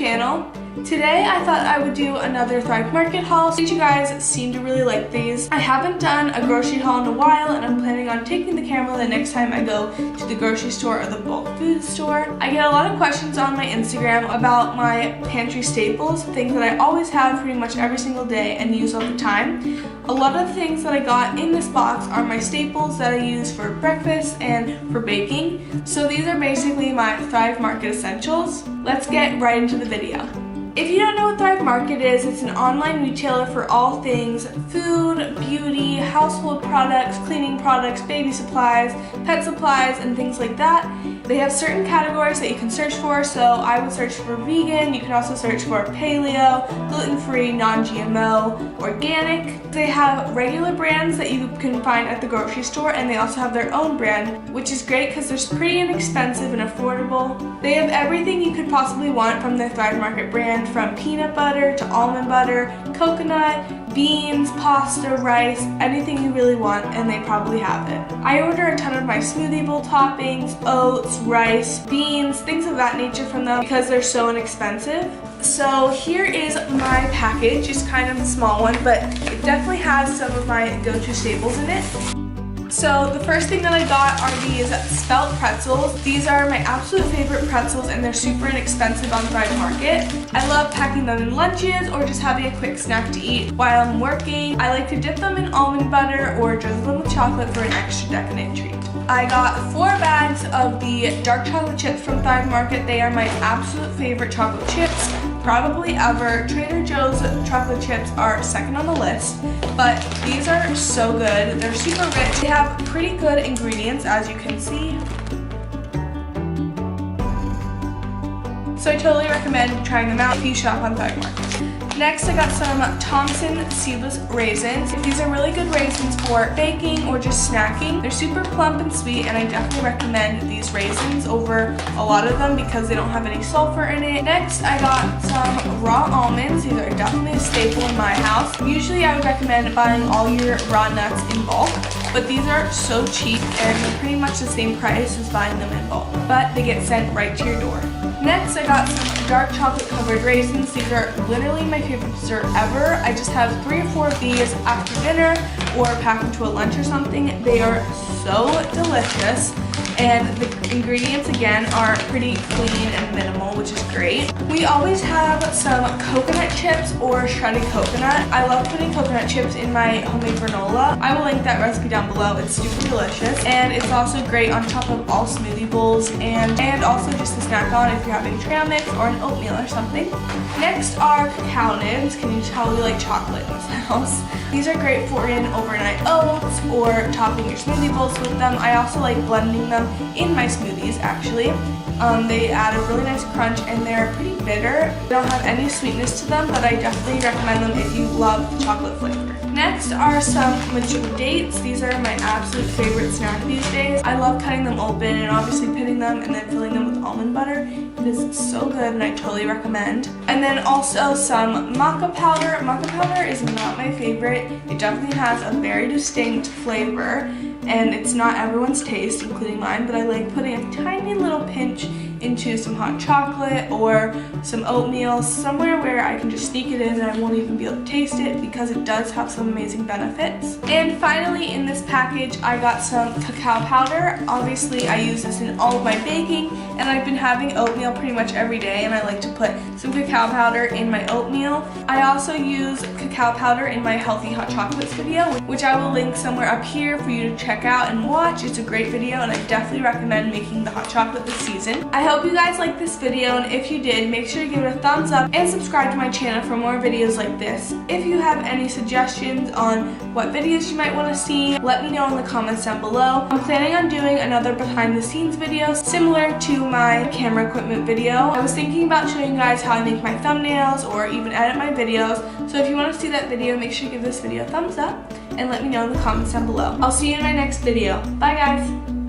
channel. Today I thought I would do another Thrive Market haul since you guys seem to really like these. I haven't done a grocery haul in a while and I'm planning on taking the camera the next time I go to the grocery store or the bulk food store. I get a lot of questions on my Instagram about my pantry staples, things that I always have pretty much every single day and use all the time. A lot of the things that I got in this box are my staples that I use for breakfast and for baking. So these are basically my Thrive Market essentials. Let's get right into the video. If you don't know what Thrive Market is, it's an online retailer for all things food, beauty, household products, cleaning products, baby supplies, pet supplies, and things like that. They have certain categories that you can search for, so I would search for vegan. You can also search for paleo, gluten-free, non-GMO, organic. They have regular brands that you can find at the grocery store, and they also have their own brand, which is great because they're pretty inexpensive and affordable. They have everything you could possibly want from the Thrive Market brand, from peanut butter to almond butter, coconut, beans, pasta, rice, anything you really want, and they probably have it. I order a ton of my smoothie bowl toppings, oats, rice, beans, things of that nature from them because they're so inexpensive. So here is my package. It's kind of a small one, but it definitely has some of my go-to staples in it. So the first thing that I got are these spelt pretzels. These are my absolute favorite pretzels and they're super inexpensive on Thrive Market. I love packing them in lunches or just having a quick snack to eat while I'm working. I like to dip them in almond butter or drizzle them with chocolate for an extra decadent treat. I got 4 bags of the dark chocolate chips from Thrive Market. They are my absolute favorite chocolate chips, probably ever. Trader Joe's chocolate chips are second on the list, but these are so good. They're super rich. They have pretty good ingredients, as you can see. So I totally recommend trying them out if you shop on Thrive Market. Next, I got some Thompson seedless raisins. These are really good raisins for baking or just snacking. They're super plump and sweet, and I definitely recommend these raisins over a lot of them because they don't have any sulfur in it. Next, I got some raw almonds. These are definitely a staple in my house. Usually, I would recommend buying all your raw nuts in bulk, but these are so cheap and they're pretty much the same price as buying them in bulk, but they get sent right to your door. Next, I got some dark chocolate covered raisins. These are literally my favorite dessert ever. I just have 3 or 4 of these after dinner or pack into a lunch or something. They are so delicious, and the ingredients again are pretty clean and minimal, which is great. We always have some coconut chips or shredded coconut. I love putting coconut chips in my homemade granola. I will link that recipe down below. It's super delicious, and it's also great on top of all smoothie bowls and also just to snack on if you're having trail mix or an oatmeal or something. Next are cacao nibs. Can you tell we like chocolate in this house? These are great for in overnight oats or topping your smoothie bowls with them. I also like blending them in my smoothies actually. They add a really nice crunch and they're pretty bitter. They don't have any sweetness to them, but I definitely recommend them if you love the chocolate flavor. Next are some mature dates. These are my absolute favorite snack these days. I love cutting them open and obviously pitting them and then filling them with almond butter. It is so good and I totally recommend. And then also some maca powder. Maca powder is not my favorite. It definitely has a very distinct flavor and it's not everyone's taste, including mine, but I like putting a tiny little pinch into some hot chocolate or some oatmeal, somewhere where I can just sneak it in and I won't even be able to taste it because it does have some amazing benefits. And finally, in this package, I got some cacao powder. Obviously, I use this in all of my baking, and I've been having oatmeal pretty much every day, and I like to put some cacao powder in my oatmeal. I also use cacao powder in my healthy hot chocolates video, which I will link somewhere up here for you to check out and watch. It's a great video, and I definitely recommend making the hot chocolate this season. I hope you guys liked this video, and if you did, make sure to give it a thumbs up and subscribe to my channel for more videos like this. If you have any suggestions on what videos you might want to see, let me know in the comments down below. I'm planning on doing another behind the scenes video similar to my camera equipment video. I was thinking about showing you guys how I make my thumbnails or even edit my videos, so if you want to see that video, make sure to give this video a thumbs up and let me know in the comments down below. I'll see you in my next video. Bye guys!